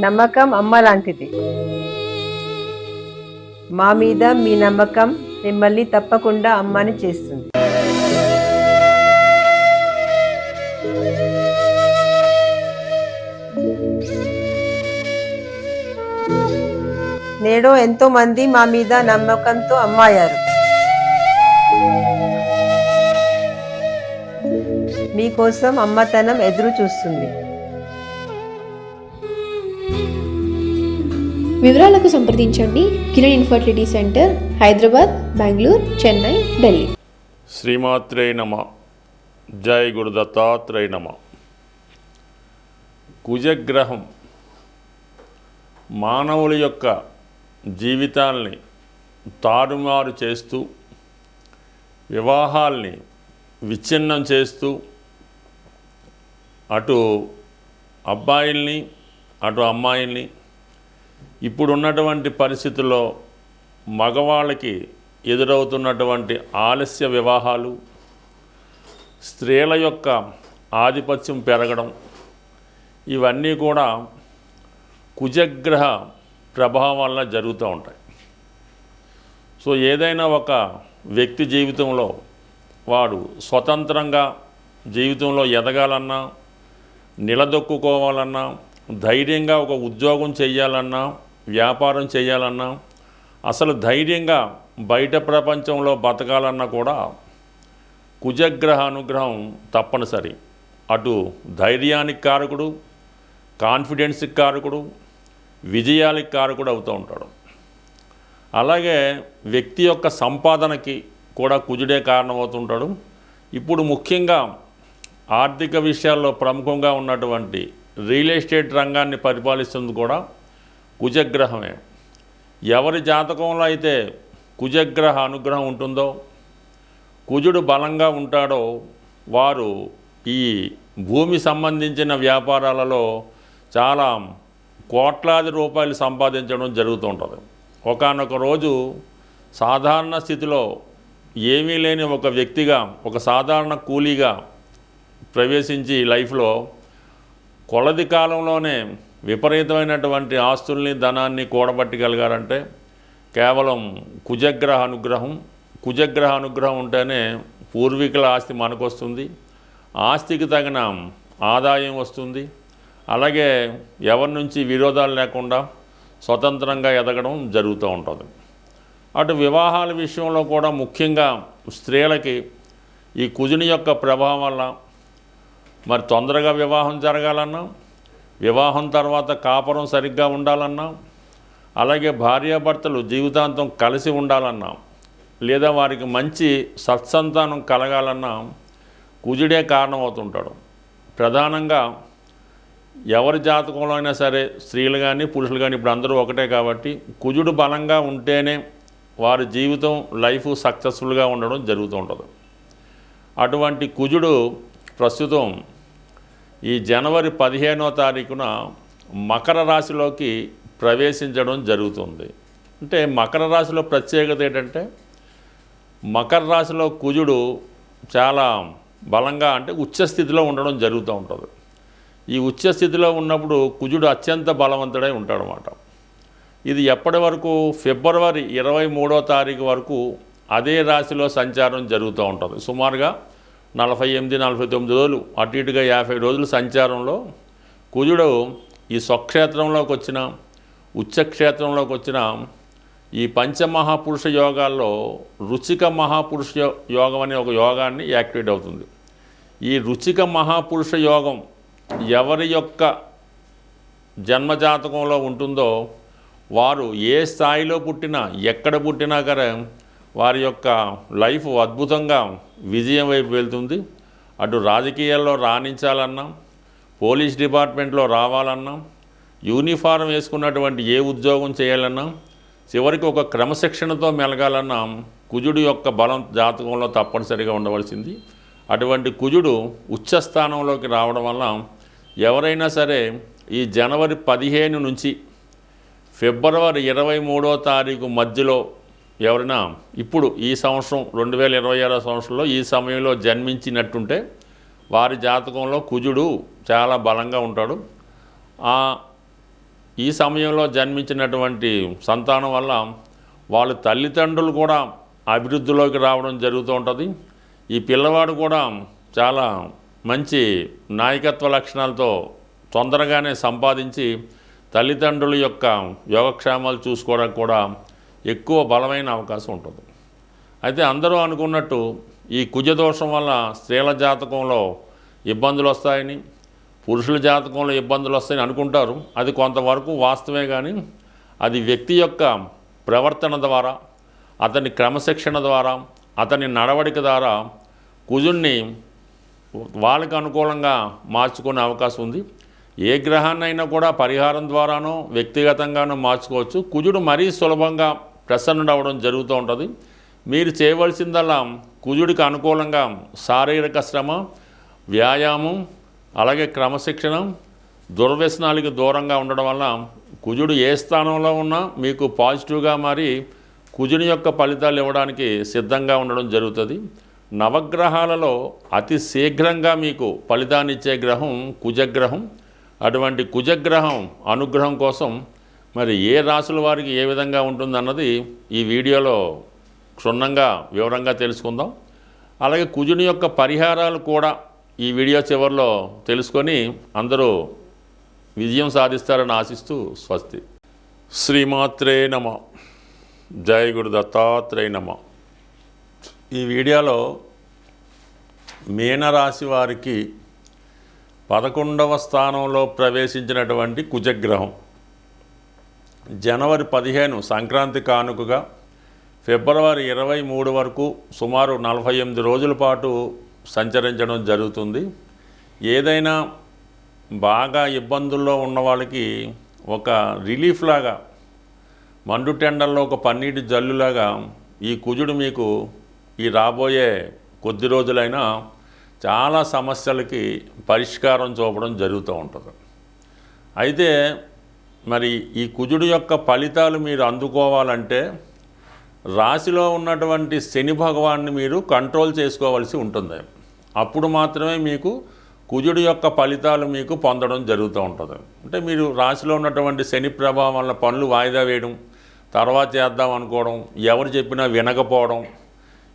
నమ్మకం అమ్మ లాంటిది. మా మీద మీ నమ్మకం మిమ్మల్ని తప్పకుండా అమ్మని చేస్తుంది. నేడు ఎంతో మంది మా మీద నమ్మకంతో అమ్మాయారు. మీకోసం అమ్మతనం ఎదురు చూస్తుంది. వివరాలకు సంప్రదించండి. Kiran infertility centre, Hyderabad, Bengaluru, Chennai, Delhi. శ్రీమాత్రే నమః. జై గురు దత్తాత్రేయ నమః. కుజగ్రహం మానవుల యొక్క జీవితాల్ని తారుమారు చేస్తూ, వివాహాల్ని విచ్ఛిన్నం చేస్తూ, అటు అబ్బాయిల్ని అటు అమ్మాయిల్ని, ఇప్పుడున్నటువంటి పరిస్థితుల్లో మగవాళ్ళకి ఎదురవుతున్నటువంటి ఆలస్య వివాహాలు, స్త్రీల యొక్క ఆధిపత్యం పెరగడం, ఇవన్నీ కూడా కుజగ్రహ ప్రభావం వల్ల జరుగుతూ ఉంటాయి. సో ఏదైనా ఒక వ్యక్తి జీవితంలో వాడు స్వతంత్రంగా జీవితంలో ఎదగాలన్నా, నిలదొక్కుకోవాలన్నా, ధైర్యంగా ఒక ఉద్యోగం చేయాలన్నా, వ్యాపారం చేయాలన్నా, అసలు ధైర్యంగా బయట ప్రపంచంలో బతకాలన్నా కూడా కుజగ్రహ అనుగ్రహం తప్పనిసరి. అటు ధైర్యానికి కారకుడు, కాన్ఫిడెన్స్కి కారకుడు, విజయాలకు కారకుడు అవుతూ ఉంటాడు. అలాగే వ్యక్తి యొక్క సంపాదనకి కూడా కుజుడే కారణమవుతుంటాడు. ఇప్పుడు ముఖ్యంగా ఆర్థిక విషయాల్లో ప్రముఖంగా ఉన్నటువంటి రియల్ ఎస్టేట్ రంగాన్ని పరిపాలిస్తుంది కూడా కుజగ్రహమే. ఎవరి జాతకంలో అయితే కుజగ్రహ అనుగ్రహం ఉంటుందో, కుజుడు బలంగా ఉంటాడో, వారు ఈ భూమి సంబంధించిన వ్యాపారాలలో చాలా కోట్లాది రూపాయలు సంపాదించడం జరుగుతూ ఉంటుంది. ఒకానొక రోజు సాధారణ స్థితిలో ఏమీ లేని ఒక వ్యక్తిగా, ఒక సాధారణ కూలీగా ప్రవేశించి లైఫ్లో కొలది కాలంలోనే విపరీతమైనటువంటి ఆస్తుల్ని, ధనాన్ని కూడబట్టగలిగారంటే కేవలం కుజగ్రహ అనుగ్రహం. కుజగ్రహ అనుగ్రహం ఉంటేనే పూర్వీకుల ఆస్తి మనకు వస్తుంది, ఆస్తికి తగిన ఆదాయం వస్తుంది. అలాగే ఎవరి నుంచి విరోధాలు లేకుండా స్వతంత్రంగా ఎదగడం జరుగుతూ ఉంటుంది. అటు వివాహాల విషయంలో కూడా ముఖ్యంగా స్త్రీలకి ఈ కుజుని యొక్క ప్రభావం వల్ల మరి తొందరగా వివాహం జరగాలన్నా, వివాహం తర్వాత కాపురం సరిగ్గా ఉండాలన్నా, అలాగే భార్యాభర్తలు జీవితాంతం కలిసి ఉండాలన్నా, లేదా వారికి మంచి సత్సంతానం కలగాలన్నా కుజుడే కారణమవుతుంటాడు. ప్రధానంగా ఎవరి జాతకంలో అయినా సరే, స్త్రీలు కానీ పురుషులు కానీ ఇప్పుడు అందరూ ఒకటే కాబట్టి కుజుడు బలంగా ఉంటేనే వారి జీవితం, లైఫ్ సక్సెస్ఫుల్గా ఉండడం జరుగుతూ ఉంటుంది. అటువంటి కుజుడు ప్రస్తుతం ఈ జనవరి 15వ తారీఖున మకర రాశిలోకి ప్రవేశించడం జరుగుతుంది. అంటే మకర రాశిలో ప్రత్యేకత ఏంటంటే, మకర రాశిలో కుజుడు చాలా బలంగా, అంటే ఉచ్చస్థితిలో ఉండడం జరుగుతూ ఉంటుంది. ఈ ఉచ్చస్థితిలో ఉన్నప్పుడు కుజుడు అత్యంత బలవంతుడై ఉంటాడనమాట. ఇది ఎప్పటి వరకు? ఫిబ్రవరి 23వ తారీఖు వరకు అదే రాశిలో సంచారం జరుగుతూ ఉంటుంది. సుమారుగా 48-49 రోజులు, అటు ఇటుగా 50 రోజుల సంచారంలో కుజుడు ఈ స్వక్షేత్రంలోకి వచ్చిన, ఉచ్చక్షేత్రంలోకి వచ్చిన ఈ పంచమహాపురుష యోగాల్లో రుచిక మహాపురుష యోగం అనే ఒక యోగాన్ని యాక్టివేట్ అవుతుంది. ఈ రుచిక మహాపురుష యోగం ఎవరి యొక్క జన్మజాతకంలో ఉంటుందో వారు ఏ స్థాయిలో పుట్టినా, ఎక్కడ పుట్టినా కానీ వారి యొక్క లైఫ్ అద్భుతంగా విజయం వైపు వెళ్తుంది. అటు రాజకీయాల్లో రాణించాలన్నా, పోలీస్ డిపార్ట్మెంట్లో రావాలన్నా, యూనిఫారం వేసుకున్నటువంటి ఏ ఉద్యోగం చేయాలన్నా, చివరికి ఒక క్రమశిక్షణతో మెలగాలన్నా కుజుడు యొక్క బలం జాతకంలో తప్పనిసరిగా ఉండవలసింది. అటువంటి కుజుడు ఉచ్చస్థానంలోకి రావడం వల్ల ఎవరైనా సరే ఈ జనవరి 15 నుంచి ఫిబ్రవరి 23వ తారీఖు మధ్యలో ఎవరైనా ఇప్పుడు ఈ సంవత్సరం 2026 సంవత్సరంలో ఈ సమయంలో జన్మించినట్టుంటే వారి జాతకంలో కుజుడు చాలా బలంగా ఉంటాడు. ఈ సమయంలో జన్మించినటువంటి సంతానం వల్ల వాళ్ళ తల్లిదండ్రులు కూడా అభివృద్ధిలోకి రావడం జరుగుతూ ఉంటుంది. ఈ పిల్లవాడు కూడా చాలా మంచి నాయకత్వ లక్షణాలతో తొందరగానే సంపాదించి తల్లిదండ్రుల యొక్క యోగక్షేమాలు చూసుకోవడానికి కూడా ఎక్కువ బలమైన అవకాశం ఉంటుంది. అయితే అందరూ అనుకున్నట్టు ఈ కుజదోషం వల్ల స్త్రీల జాతకంలో ఇబ్బందులు వస్తాయని, పురుషుల జాతకంలో ఇబ్బందులు వస్తాయని అనుకుంటారు. అది కొంతవరకు వాస్తవమే, కానీ అది వ్యక్తి యొక్క ప్రవర్తన ద్వారా, అతని క్రమశిక్షణ ద్వారా, అతని నడవడిక ద్వారా కుజుడిని వాళ్ళకి అనుకూలంగా మార్చుకునే అవకాశం ఉంది. ఏ గ్రహాన్నైనా కూడా పరిహారం ద్వారానో వ్యక్తిగతంగానో మార్చుకోవచ్చు. కుజుడు మరీ సులభంగా ప్రసన్నుడవడం జరుగుతూ ఉంటుంది. మీరు చేయవలసిందల్లా కుజుడికి అనుకూలంగా శారీరక శ్రమ, వ్యాయామం, అలాగే క్రమశిక్షణ, దుర్వ్యసనాలకి దూరంగా ఉండడం వల్ల కుజుడు ఏ స్థానంలో ఉన్నా మీకు పాజిటివ్గా మారి కుజుని యొక్క ఫలితాలు ఇవ్వడానికి సిద్ధంగా ఉండడం జరుగుతుంది. నవగ్రహాలలో అతి శీఘ్రంగా మీకు ఫలితాన్ని ఇచ్చే గ్రహం కుజగ్రహం. అటువంటి కుజగ్రహం అనుగ్రహం కోసం మరి ఏ రాశుల వారికి ఏ విధంగా ఉంటుందన్నది ఈ వీడియోలో క్షుణ్ణంగా వివరంగా తెలుసుకుందాం. అలాగే కుజుని యొక్క పరిహారాలు కూడా ఈ వీడియో చివరిలో తెలుసుకొని అందరూ విజయం సాధిస్తారని ఆశిస్తూ స్వస్తి. శ్రీమాత్రే నమ. జై గురు దత్తాత్రేయ నమ. ఈ వీడియోలో మీనరాశి వారికి 11వ స్థానంలో ప్రవేశించినటువంటి కుజగ్రహం జనవరి 15 సంక్రాంతి కానుకగా ఫిబ్రవరి 23 వరకు సుమారు 48 రోజుల పాటు సంచరించడం జరుగుతుంది. ఏదైనా బాగా ఇబ్బందుల్లో ఉన్న వాళ్ళకి ఒక రిలీఫ్ లాగా, మండు టెండల్లో ఒక పన్నీటి జల్లులాగా ఈ కుజుడు మీకు ఈ రాబోయే కొద్ది రోజులైనా చాలా సమస్యలకి పరిష్కారం చూపడం జరుగుతూ ఉంటుంది. అయితే మరి ఈ కుజుడు యొక్క ఫలితాలు మీరు అందుకోవాలంటే రాశిలో ఉన్నటువంటి శని భగవాన్ని మీరు కంట్రోల్ చేసుకోవాల్సి ఉంటుంది. అప్పుడు మాత్రమే మీకు కుజుడు యొక్క ఫలితాలు మీకు పొందడం జరుగుతూ ఉంటుంది. అంటే మీరు రాశిలో ఉన్నటువంటి శని ప్రభావం వల్ల పనులు వాయిదా వేయడం, తర్వాత చేద్దాం అనుకోవడం, ఎవరు చెప్పినా వినకపోవడం,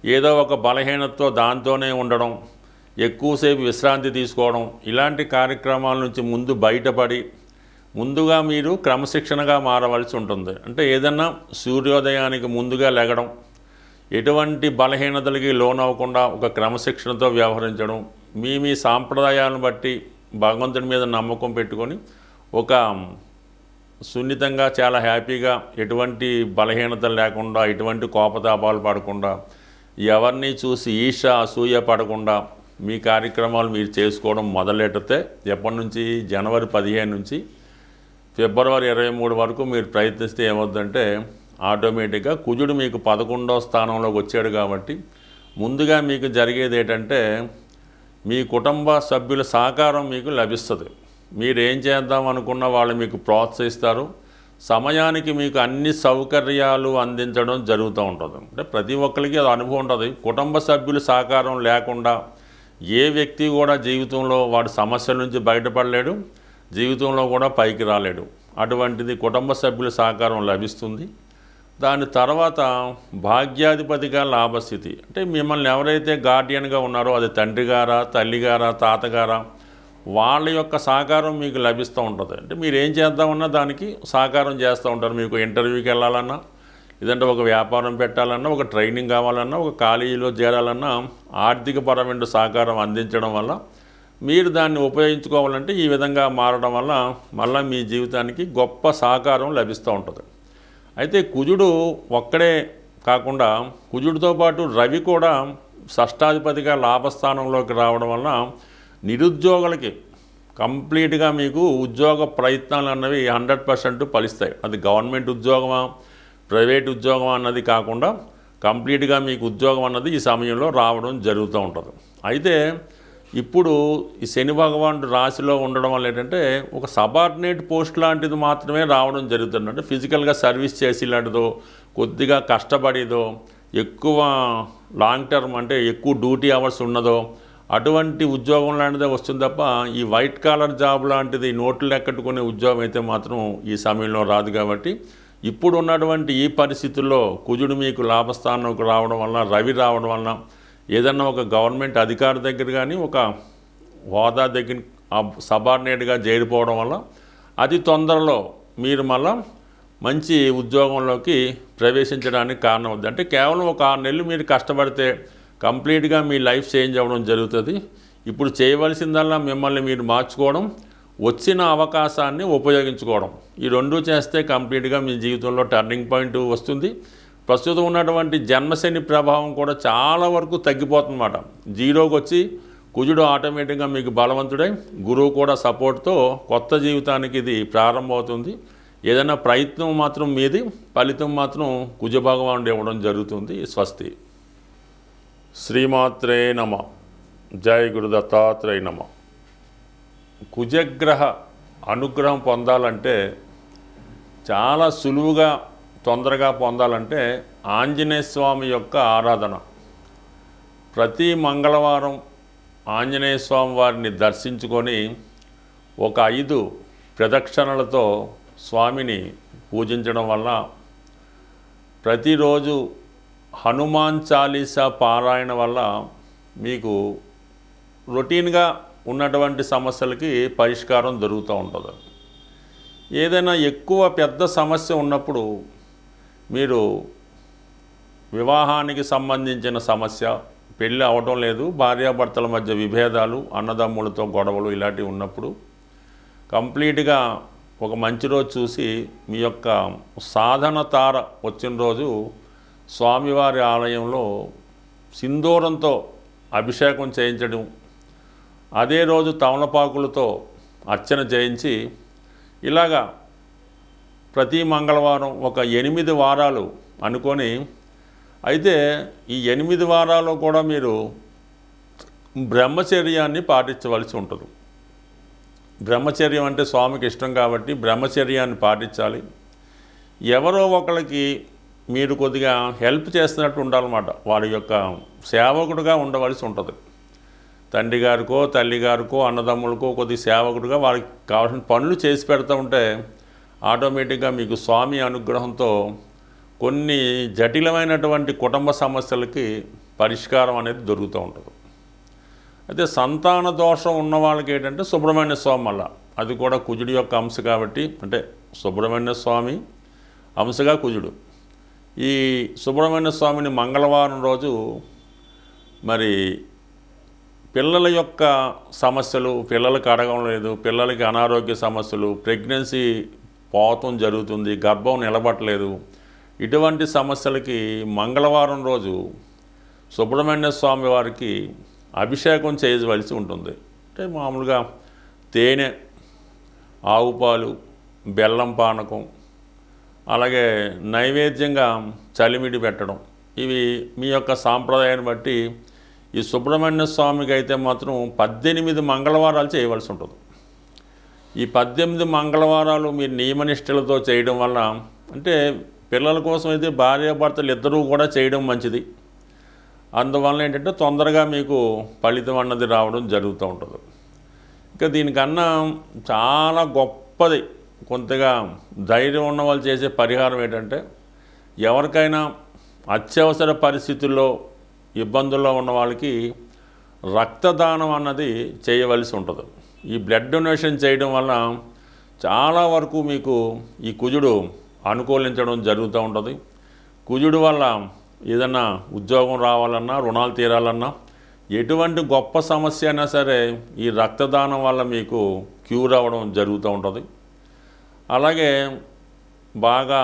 ఏదో ఒక బలహీనతతో దాంతోనే ఉండడం, ఎక్కువసేపు విశ్రాంతి తీసుకోవడం, ఇలాంటి కార్యక్రమాల నుంచి ముందు బయటపడి ముందుగా మీరు క్రమశిక్షణగా మారవలసి ఉంటుంది. అంటే ఏదన్నా సూర్యోదయానికి ముందుగా లెగడం, ఎటువంటి బలహీనతలకి లోనవ్వకుండా ఒక క్రమశిక్షణతో వ్యవహరించడం, మీ సాంప్రదాయాలను బట్టి భగవంతుడి మీద నమ్మకం పెట్టుకొని ఒక సున్నితంగా చాలా హ్యాపీగా, ఎటువంటి బలహీనతలు లేకుండా, ఎటువంటి కోపతాపాలు పడకుండా, ఎవరిని చూసి ఈర్ష అసూయ పడకుండా మీ కార్యక్రమాలు మీరు చేసుకోవడం మొదలెడితే ఎప్పటి నుంచి జనవరి 15 నుంచి ఫిబ్రవరి 23 వరకు మీరు ప్రయత్నిస్తే ఏమవుతుందంటే ఆటోమేటిక్గా కుజుడు మీకు 11వ స్థానంలోకి వచ్చాడు. కాబట్టి ముందుగా మీకు జరిగేది ఏంటంటే మీ కుటుంబ సభ్యుల సహకారం మీకు లభిస్తుంది. మీరు ఏం చేద్దాం అనుకున్న వాళ్ళు మీకు ప్రోత్సహిస్తారు. సమయానికి మీకు అన్ని సౌకర్యాలు అందించడం జరుగుతూ ఉంటుంది. అంటే ప్రతి ఒక్కరికి అది అనుభవం ఉంటుంది. కుటుంబ సభ్యుల సహకారం లేకుండా ఏ వ్యక్తి కూడా జీవితంలో వాడి సమస్యల నుంచి బయటపడలేడు, జీవితంలో కూడా పైకి రాలేడు. అటువంటిది కుటుంబ సభ్యుల సహకారం లభిస్తుంది. దాని తర్వాత భాగ్యాధిపతిగా లాభస్థితి, అంటే మిమ్మల్ని ఎవరైతే గార్డియన్గా ఉన్నారో అది తండ్రి గారా, తల్లి గారా, తాతగారా, వాళ్ళ యొక్క సహకారం మీకు లభిస్తూ ఉంటుంది. అంటే మీరు ఏం చేద్దామన్నా దానికి సహకారం చేస్తూ ఉంటారు. మీకు ఇంటర్వ్యూకి వెళ్ళాలన్నా, లేదంటే ఒక వ్యాపారం పెట్టాలన్నా, ఒక ట్రైనింగ్ కావాలన్నా, ఒక కాలేజీలో చేరాలన్నా ఆర్థికపరమైన సహకారం అందించడం వల్ల మీరు దాన్ని ఉపయోగించుకోవాలంటే ఈ విధంగా మారడం వల్ల మళ్ళీ మీ జీవితానికి గొప్ప సహకారం లభిస్తూ ఉంటుంది. అయితే కుజుడు ఒక్కడే కాకుండా కుజుడితో పాటు రవి కూడా షష్టాధిపతిగా లాభస్థానంలోకి రావడం వల్ల నిరుద్యోగులకి కంప్లీట్గా మీకు ఉద్యోగ ప్రయత్నాలు అన్నవి 100% ఫలిస్తాయి. అది గవర్నమెంట్ ఉద్యోగమా, ప్రైవేట్ ఉద్యోగమా అన్నది కాకుండా కంప్లీట్గా మీకు ఉద్యోగం అన్నది ఈ సమయంలో రావడం జరుగుతూ ఉంటుంది. అయితే ఇప్పుడు ఈ శని భగవానుడు రాశిలో ఉండడం వల్ల ఏంటంటే ఒక సబార్డినేట్ పోస్ట్ లాంటిది మాత్రమే రావడం జరుగుతుంది. అంటే ఫిజికల్గా సర్వీస్ చేసి లాంటిదో, కొద్దిగా కష్టపడేదో, ఎక్కువ లాంగ్ టర్మ్ అంటే ఎక్కువ డ్యూటీ అవర్స్ ఉన్నదో అటువంటి ఉద్యోగం లాంటిదే వస్తుంది తప్ప ఈ వైట్ కాలర్ జాబ్ లాంటిది నోట్లు లెక్కట్టుకునే ఉద్యోగం అయితే మాత్రం ఈ సమయంలో రాదు. కాబట్టి ఇప్పుడు ఉన్నటువంటి ఈ పరిస్థితుల్లో కుజుడు మీకు లాభస్థానంకు రావడం వల్ల, రవి రావడం వలన ఏదన్నా ఒక గవర్నమెంట్ అధికారి దగ్గర కానీ ఒక హోదా దగ్గర సబార్డినేట్గా చేరిపోవడం వల్ల అతి తొందరలో మీరు మళ్ళా మంచి ఉద్యోగంలోకి ప్రవేశించడానికి కారణం అవుతుంది. అంటే కేవలం ఒక 6 నెలలు మీరు కష్టపడితే కంప్లీట్గా మీ లైఫ్ చేంజ్ అవ్వడం జరుగుతుంది. ఇప్పుడు చేయవలసిందల్లా మిమ్మల్ని మీరు మార్చుకోవడం, వచ్చిన అవకాశాన్ని ఉపయోగించుకోవడం, ఈ రెండూ చేస్తే కంప్లీట్గా మీ జీవితంలో టర్నింగ్ పాయింట్ వస్తుంది. ప్రస్తుతం ఉన్నటువంటి జన్మశని ప్రభావం కూడా చాలా వరకు తగ్గిపోతుందన్నమాట. జీరోకి వచ్చి కుజుడు ఆటోమేటిక్గా మీకు బలవంతుడై గురువు కూడా సపోర్ట్తో కొత్త జీవితానికి ఇది ప్రారంభమవుతుంది. ఏదైనా ప్రయత్నం మాత్రం మీది, ఫలితం మాత్రం కుజభగవానుడు ఇవ్వడం జరుగుతుంది. స్వస్తి. శ్రీమాత్రే నమ. జై గురు దత్తాత్రేయ నమ. కుజగ్రహ అనుగ్రహం పొందాలంటే, చాలా సులువుగా తొందరగా పొందాలంటే ఆంజనేయ స్వామి యొక్క ఆరాధన. ప్రతి మంగళవారం ఆంజనేయ స్వామి వారిని దర్శించుకొని ఒక 5 ప్రదక్షిణలతో స్వామిని పూజించడం వల్ల, ప్రతిరోజు హనుమాన్ చాలీసా పారాయణ వల్ల మీకు రొటీన్గా ఉన్నటువంటి సమస్యలకి పరిష్కారం దొరుకుతూ ఉంటుంది. ఏదైనా ఎక్కువ పెద్ద సమస్య ఉన్నప్పుడు మీరు వివాహానికి సంబంధించిన సమస్య, పెళ్ళి అవడం లేదు, భార్యాభర్తల మధ్య విభేదాలు, అన్నదమ్ములతో గొడవలు ఇలాంటివి ఉన్నప్పుడు కంప్లీట్గా ఒక మంచి రోజు చూసి మీ యొక్క సాధన తార వచ్చిన రోజు స్వామివారి ఆలయంలో సింధూరంతో అభిషేకం చేయించడం, అదే రోజు తమలపాకులతో అర్చన చేయించి, ఇలాగా ప్రతి మంగళవారం ఒక 8 వారాలు అనుకొని, అయితే ఈ 8 వారాలు కూడా మీరు బ్రహ్మచర్యాన్ని పాటించవలసి ఉంటుంది. బ్రహ్మచర్యం అంటే స్వామికి ఇష్టం కాబట్టి బ్రహ్మచర్యాన్ని పాటించాలి. ఎవరో ఒకరికి మీరు కొద్దిగా హెల్ప్ చేస్తున్నట్టు ఉండాలన్నమాట. వారి యొక్క సేవకుడుగా ఉండవలసి ఉంటుంది. తండ్రి గారికో, తల్లి గారికో, అన్నదమ్ములకో కొద్ది సేవకుడుగా వారికి కావాల్సిన పనులు చేసి పెడతా ఉంటే ఆటోమేటిక్గా మీకు స్వామి అనుగ్రహంతో కొన్ని జటిలమైనటువంటి కుటుంబ సమస్యలకి పరిష్కారం అనేది దొరుకుతూ ఉంటుంది. అయితే సంతాన దోషం ఉన్న వాళ్ళకి ఏంటంటే సుబ్రహ్మణ్య స్వామి వల్ల, అది కూడా కుజుడి యొక్క అంశ కాబట్టి, అంటే సుబ్రహ్మణ్య స్వామి అంశగా కుజుడు. ఈ సుబ్రహ్మణ్య స్వామిని మంగళవారం రోజు మరి పిల్లల యొక్క సమస్యలు, పిల్లలకి అడగడం లేదు, పిల్లలకి అనారోగ్య సమస్యలు, ప్రెగ్నెన్సీ పోవటం జరుగుతుంది, గర్భం నిలబట్టలేదు, ఇటువంటి సమస్యలకి మంగళవారం రోజు సుబ్రహ్మణ్య స్వామి వారికి అభిషేకం చేయవలసి ఉంటుంది. అంటే మామూలుగా తేనె, ఆవు పాలు, బెల్లం పానకం, అలాగే నైవేద్యంగా చలిమిడి పెట్టడం, ఇవి మీ యొక్క సాంప్రదాయాన్ని బట్టి ఈ సుబ్రహ్మణ్య స్వామికి అయితే మాత్రం 18 మంగళవారాలు చేయవలసి ఉంటుంది. ఈ 18 మంగళవారాలు మీరు నియమనిష్టలతో చేయడం వల్ల, అంటే పిల్లల కోసం అయితే భార్యాభర్తలు ఇద్దరూ కూడా చేయడం మంచిది. అందువల్ల ఏంటంటే తొందరగా మీకు ఫలితం అన్నది రావడం జరుగుతూ ఉంటుంది. ఇంకా దీనికన్నా చాలా గొప్పది, కొంతగా ధైర్యం ఉన్న వాళ్ళు చేసే పరిహారం ఏంటంటే, ఎవరికైనా అత్యవసర పరిస్థితుల్లో ఇబ్బందుల్లో ఉన్న వాళ్ళకి రక్తదానం అన్నది చేయవలసి ఉంటుంది. ఈ బ్లడ్ డొనేషన్ చేయడం వల్ల చాలా వరకు మీకు ఈ కుజుడు అనుకూలించడం జరుగుతూ ఉంటుంది. కుజుడు వల్ల ఏదన్నా ఉద్యోగం రావాలన్నా, రుణాలు తీరాలన్నా, ఎటువంటి గొప్ప సమస్య అయినా సరే ఈ రక్తదానం వల్ల మీకు క్యూర్ అవ్వడం జరుగుతూ ఉంటుంది. అలాగే బాగా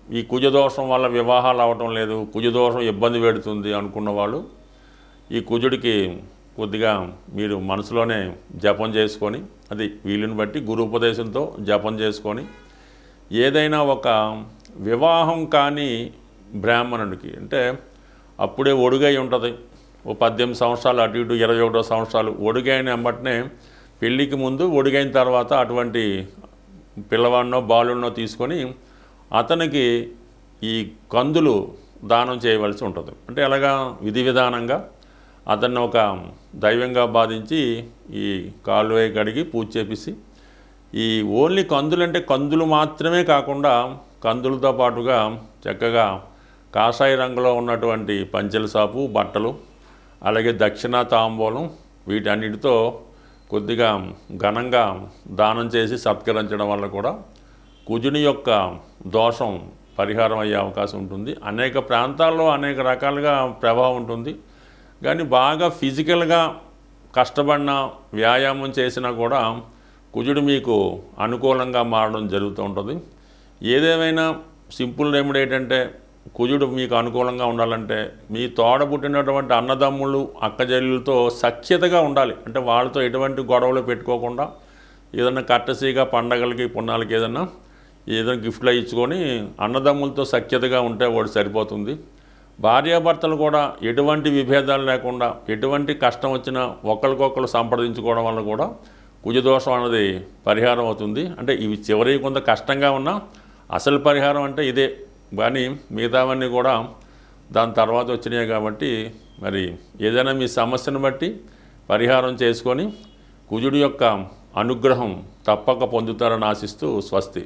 ఈ కుజదోషం వల్ల వివాహాలు అవ్వటం లేదు, కుజదోషం ఇబ్బంది పెడుతుంది అనుకున్న వాళ్ళు ఈ కుజుడికి కొద్దిగా మీరు మనసులోనే జపం చేసుకొని, అది వీలుని బట్టి గురు ఉపదేశంతో జపం చేసుకొని, ఏదైనా ఒక వివాహం కానీ బ్రాహ్మణుడికి, అంటే అప్పుడే ఒడుగై ఉంటుంది, ఓ 18 సంవత్సరాలు అటు ఇటు 21 సంవత్సరాలు ఒడుగైన వెంబటనే పెళ్ళికి ముందు, ఒడుగైన తర్వాత అటువంటి పిల్లవాడినో బాలుడినో తీసుకొని అతనికి ఈ కందులు దానం చేయవలసి ఉంటుంది. అంటే అలాగా విధి విధానంగా అతన్ని ఒక దైవంగా భావించి ఈ కాళ్ళు కడిగి పూజ చేపిసి ఈ ఓన్లీ కందులంటే కందులు మాత్రమే కాకుండా కందులతో పాటుగా చక్కగా కాషాయ రంగులో ఉన్నటువంటి పంచెల సాపు బట్టలు అలాగే దక్షిణ తాంబూలం వీటన్నిటితో కొద్దిగా ఘనంగా దానం చేసి సత్కరించడం వల్ల కూడా కుజుని యొక్క దోషం పరిహారం అయ్యే అవకాశం ఉంటుంది. అనేక ప్రాంతాల్లో అనేక రకాలుగా ప్రభావం ఉంటుంది. కానీ బాగా ఫిజికల్గా కష్టపడిన వ్యాయామం చేసినా కూడా కుజుడు మీకు అనుకూలంగా మారడం జరుగుతూ ఉంటుంది. ఏదేమైనా సింపుల్ రెమెడీ ఏంటంటే కుజుడు మీకు అనుకూలంగా ఉండాలంటే మీ తోడబుట్టినటువంటి అన్నదమ్ముళ్ళు అక్కజల్లులతో సఖ్యతగా ఉండాలి. అంటే వాళ్ళతో ఎటువంటి గొడవలు పెట్టుకోకుండా ఏదైనా కట్టసీగా పండగలకి పున్నాలకి ఏదైనా గిఫ్ట్లో ఇచ్చుకొని అన్నదమ్ములతో సఖ్యతగా ఉంటే వాడు సరిపోతుంది. భార్యాభర్తలు కూడా ఎటువంటి విభేదాలు లేకుండా ఎటువంటి కష్టం వచ్చినా ఒకరికొకరు సంప్రదించుకోవడం వల్ల కూడా కుజదోషం అనేది పరిహారం అవుతుంది. అంటే ఇవి చివరి కొంత కష్టంగా ఉన్నా అసలు పరిహారం అంటే ఇదే. కానీ మిగతావన్నీ కూడా దాని తర్వాత వచ్చినాయి కాబట్టి మరి ఏదైనా మీ సమస్యను బట్టి పరిహారం చేసుకొని కుజుడి యొక్క అనుగ్రహం తప్పక పొందుతారని ఆశిస్తూ స్వస్తి.